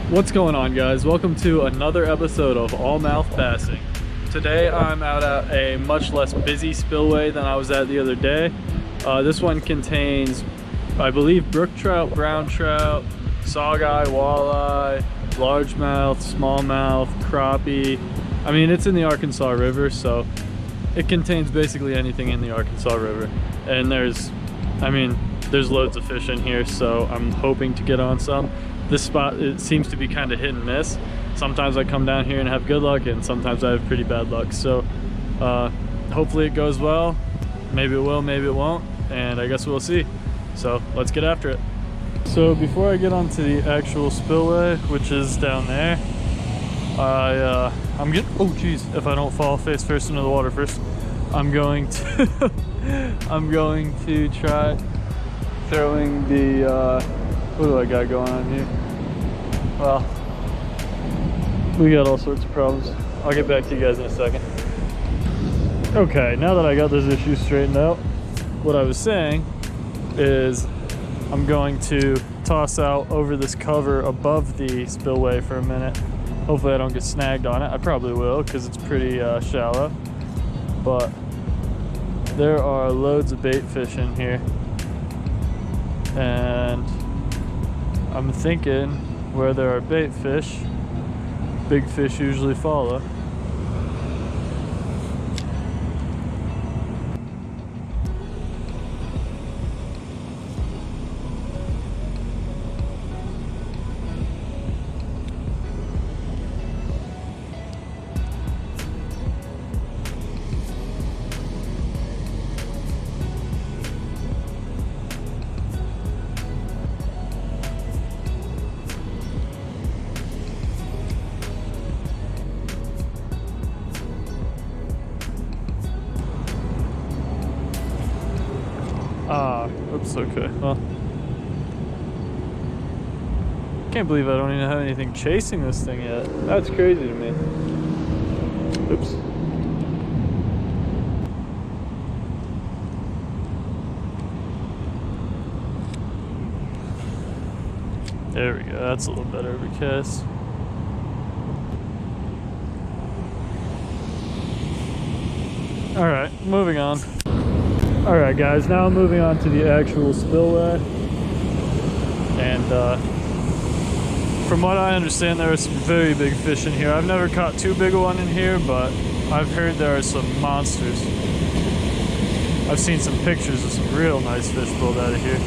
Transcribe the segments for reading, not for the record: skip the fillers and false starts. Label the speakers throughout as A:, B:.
A: What's going on, guys? Welcome to another episode of All Mouth Bassing. Today I'm out at a much less busy spillway than I was at the other day. This one contains, I believe, brook trout, brown trout, saugeye, walleye, largemouth, smallmouth, crappie. I mean, it's in the Arkansas River, so it contains basically anything in the Arkansas River. And there's loads of fish in here, so I'm hoping to get on some. This spot, it seems to be kind of hit and miss. Sometimes I come down here and have good luck, and sometimes I have pretty bad luck. So hopefully it goes well. Maybe it will, maybe it won't, and I guess we'll see. So let's get after it. So before I get onto the actual spillway, which is down there, I'm getting, oh geez, if I don't fall face first into the water first, I'm going to I'm going to try throwing the what do I got going on here? Well, we got all sorts of problems. I'll get back to you guys in a second. Okay, now that I got those issues straightened out, what I was saying is I'm going to toss out over this cover above the spillway for a minute. Hopefully I don't get snagged on it. I probably will because it's pretty shallow. But there are loads of bait fish in here. And I'm thinking where there are bait fish, big fish usually follow. Oops, okay. Well, can't believe I don't even have anything chasing this thing yet. That's crazy to me. Oops. There we go. That's a little better of a cast. All right, moving on. Alright guys, now I'm moving on to the actual spillway, and from what I understand there are some very big fish in here. I've never caught too big a one in here, but I've heard there are some monsters. I've seen some pictures of some real nice fish pulled out of here.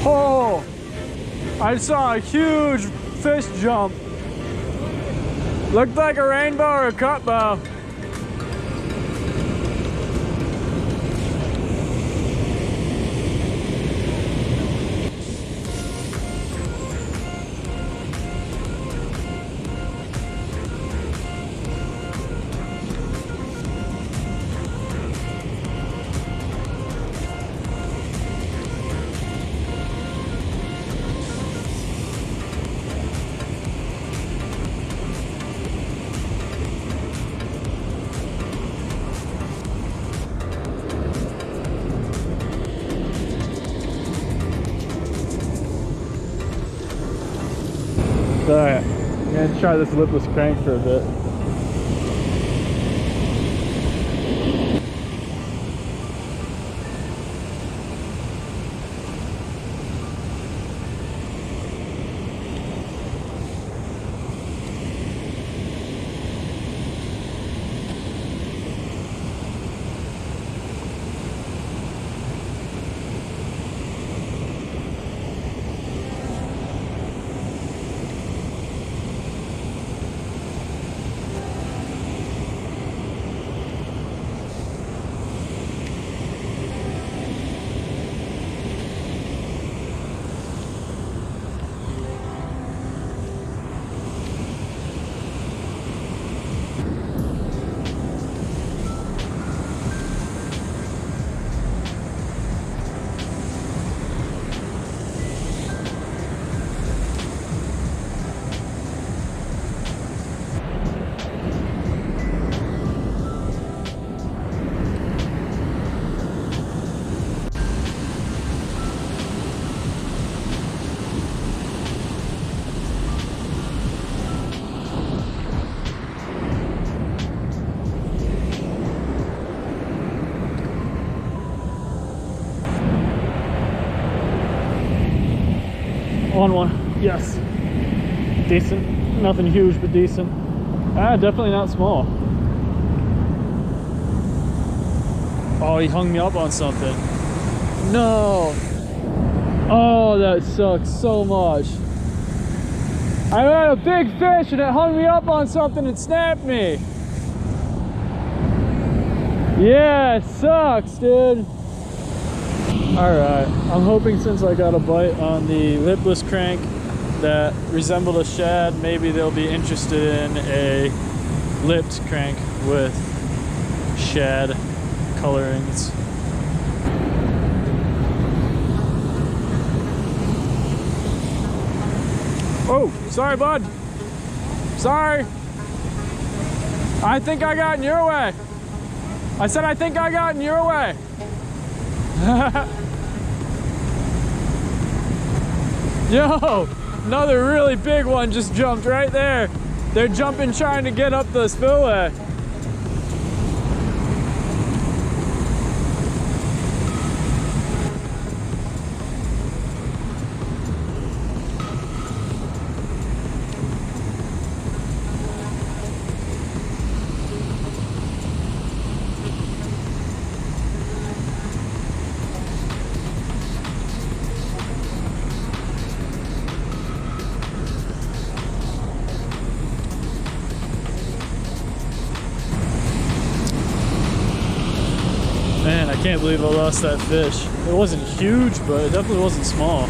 A: Oh, I saw a huge fish jump. Looked like a rainbow or a cut bow. Alright, I'm gonna try this lipless crank for a bit. On one, yes. Decent, nothing huge, but decent. Definitely not small. Oh, he hung me up on something. No. Oh, that sucks so much. I had a big fish and it hung me up on something and snapped me. Yeah, it sucks, dude. Alright, I'm hoping since I got a bite on the lipless crank that resembled a shad, maybe they'll be interested in a lipped crank with shad colorings. Oh, sorry, bud. Sorry. I think I got in your way. I said I think I got in your way. Yo, another really big one just jumped right there. They're jumping trying to get up the spillway. Man, I can't believe I lost that fish. It wasn't huge, but it definitely wasn't small.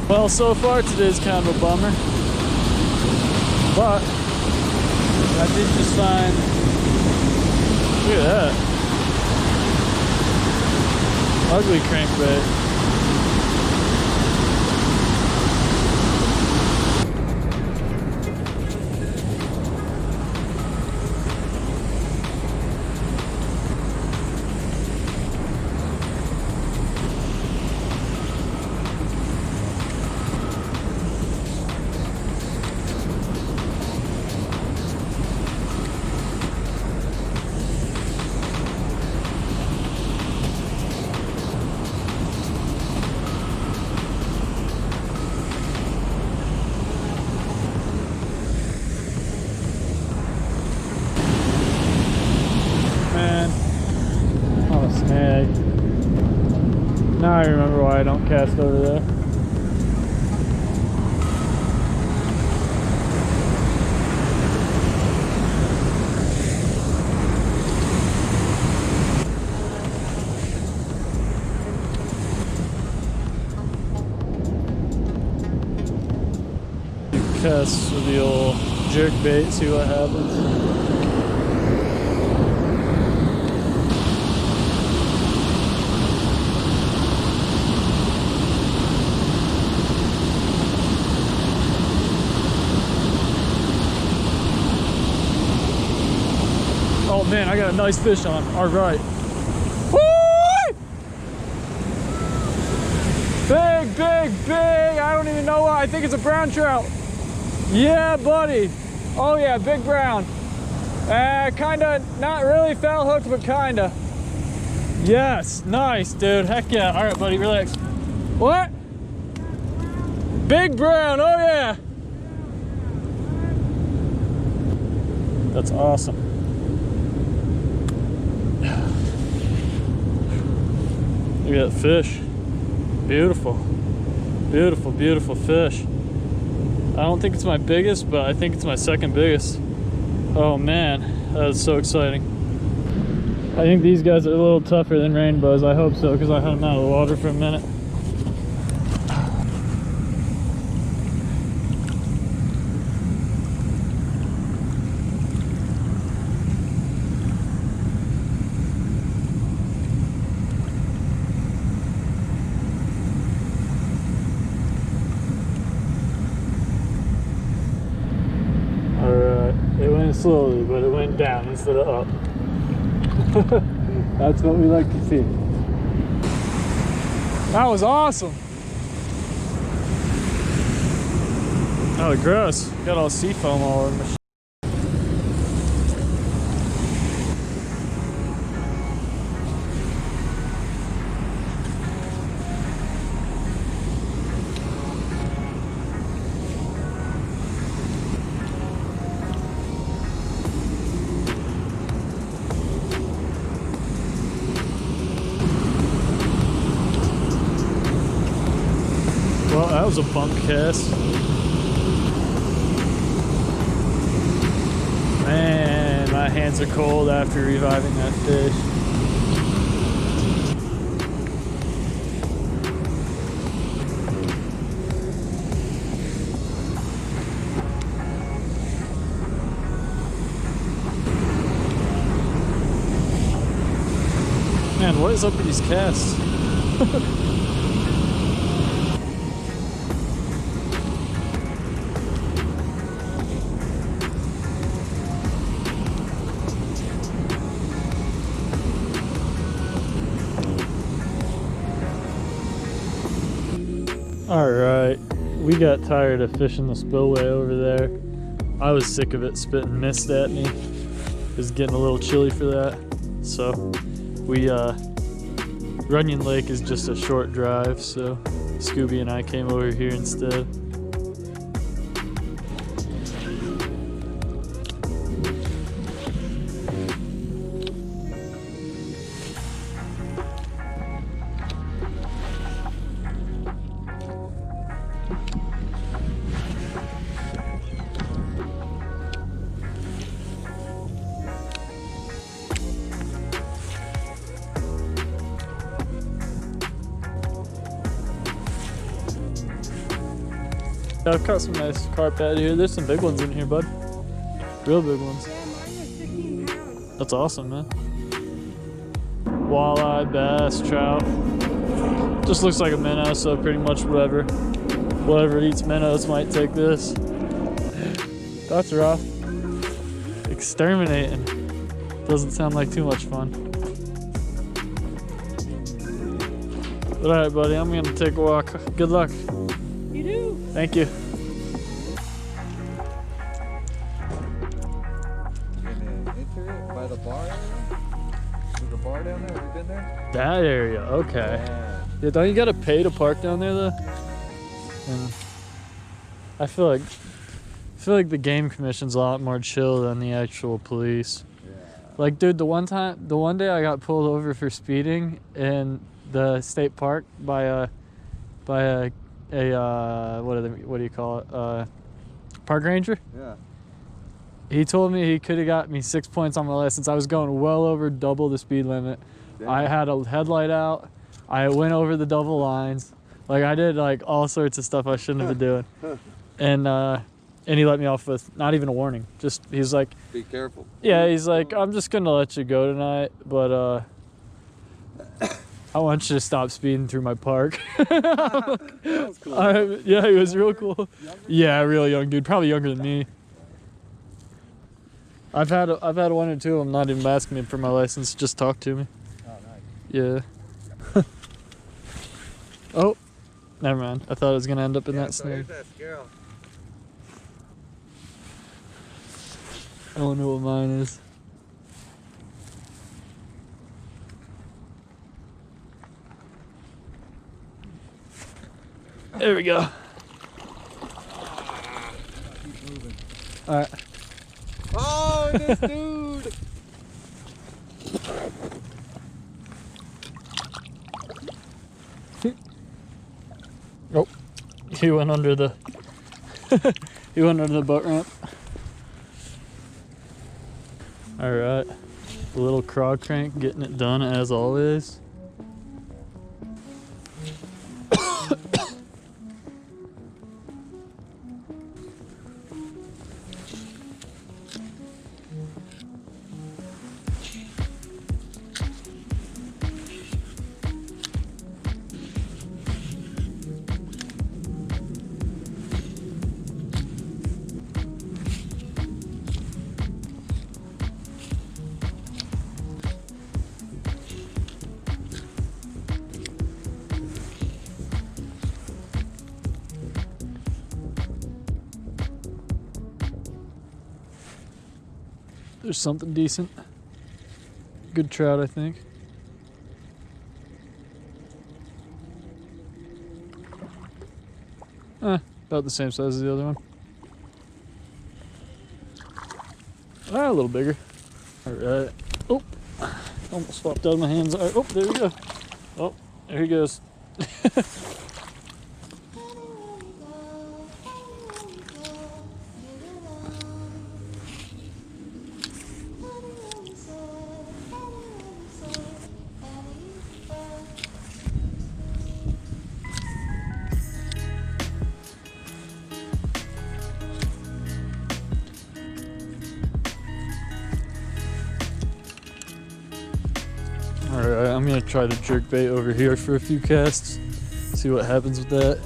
A: Well, so far today's kind of a bummer, but I did just find, look at that, ugly crankbait. Now I remember why I don't cast over there. Test with the old jerk bait, see what happens. Oh man, I got a nice fish on. All right. Woo! Big, big, big. I don't even know what. I think it's a brown trout. Yeah, buddy. Oh yeah, big brown. Kinda, not really foul hooked, but kinda. Yes, nice, dude. Heck yeah. All right, buddy, relax. What? Big brown, oh yeah. That's awesome. Look at that fish. Beautiful. Beautiful, beautiful fish. I don't think it's my biggest, but I think it's my second biggest. Oh man, that is so exciting. I think these guys are a little tougher than rainbows. I hope so, because I had them out of the water for a minute. It went slowly, but it went down instead of up. That's what we like to see. That was awesome. Oh, gross. Got all sea foam all over my shit. Well, that was a bump cast. Man, my hands are cold after reviving that fish. Man, what is up with these casts? Alright, we got tired of fishing the spillway over there. I was sick of it spitting mist at me. It was getting a little chilly for that. So we Runyon Lake is just a short drive, so Scooby and I came over here instead. I've caught some nice carp out of here. There's some big ones in here, bud. Real big ones.
B: Yeah, mine was 15 pounds.
A: That's awesome, man. Walleye, bass, trout. Just looks like a minnow, so pretty much whatever eats minnows might take this. That's rough. Exterminating. Doesn't sound like too much fun. But alright, buddy, I'm gonna take a walk. Good luck.
B: You do?
A: Thank you.
C: Enter it by the bar area? There's a bar down there. Have you been there?
A: That area, okay. Yeah, don't you gotta pay to park down there though? And I feel like the game commission's a lot more chill than the actual police.
C: Yeah.
A: Like, dude, the one day I got pulled over for speeding in the state park by a what do you call it? Park ranger.
C: Yeah.
A: He told me he could have got me 6 points on my license. I was going well over double the speed limit.
C: Damn.
A: I had a headlight out. I went over the double lines. Like, I did like all sorts of stuff I shouldn't have been doing. And And he let me off with not even a warning. Just, he's like,
C: Be careful.
A: yeah, he's like, I'm just gonna let you go tonight, but I want you to stop speeding through my park.
C: That was cool.
A: Yeah, he was real cool. Yeah, real young dude, probably younger than me. I've had one or two of them not even ask me for my license, just talk to me.
C: Oh, nice.
A: Yeah. Oh, never mind. I thought it was gonna end up in that
C: so
A: snare.
C: here's that squirrel.
A: I don't know what mine is. There we go.
C: Keep moving.
A: All right.
C: Oh, this dude!
A: Oh, he went under the he went under the boat ramp. All right, the little crog crank getting it done as always. There's something decent. Good trout, I think. About the same size as the other one. A little bigger. All right. Oh, almost flopped out of my hands. All right. Oh, there we go. Oh, there he goes. Alright, I'm gonna try the jerk bait over here for a few casts. See what happens with that.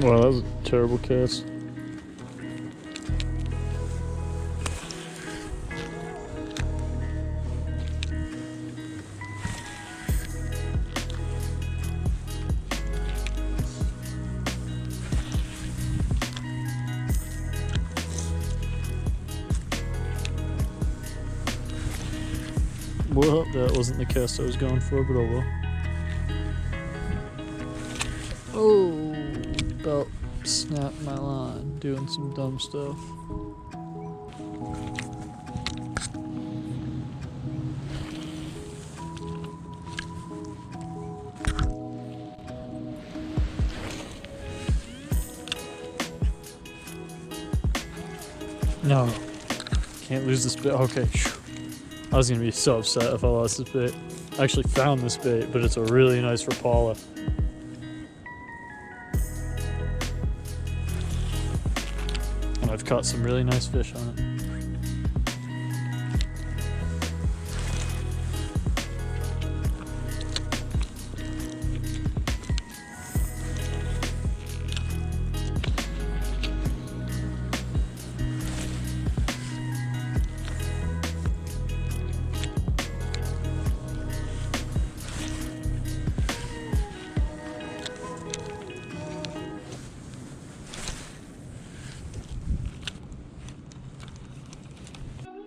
A: Wow, that was a terrible cast. Well, that wasn't the cast I was going for, but oh well. Oh, about snapped my line, doing some dumb stuff. No, can't lose this bait. Okay. I was gonna be so upset if I lost this bait. I actually found this bait, but it's a really nice Rapala. And I've caught some really nice fish on it.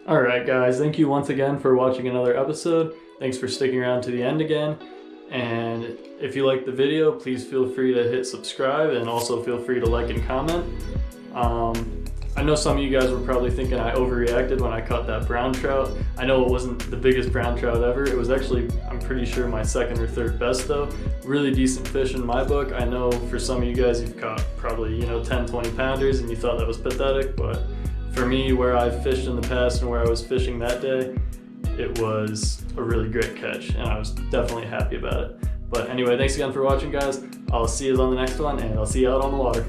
A: Alright guys, thank you once again for watching another episode. Thanks for sticking around to the end again. And if you liked the video, please feel free to hit subscribe and also feel free to like and comment. I know some of you guys were probably thinking I overreacted when I caught that brown trout. I know it wasn't the biggest brown trout ever. It was actually, I'm pretty sure, my second or third best though. Really decent fish in my book. I know for some of you guys you've caught probably, 10, 20 pounders and you thought that was pathetic, but for me, where I've fished in the past and where I was fishing that day, it was a really great catch and I was definitely happy about it. But anyway, thanks again for watching, guys. I'll see you on the next one and I'll see you out on the water.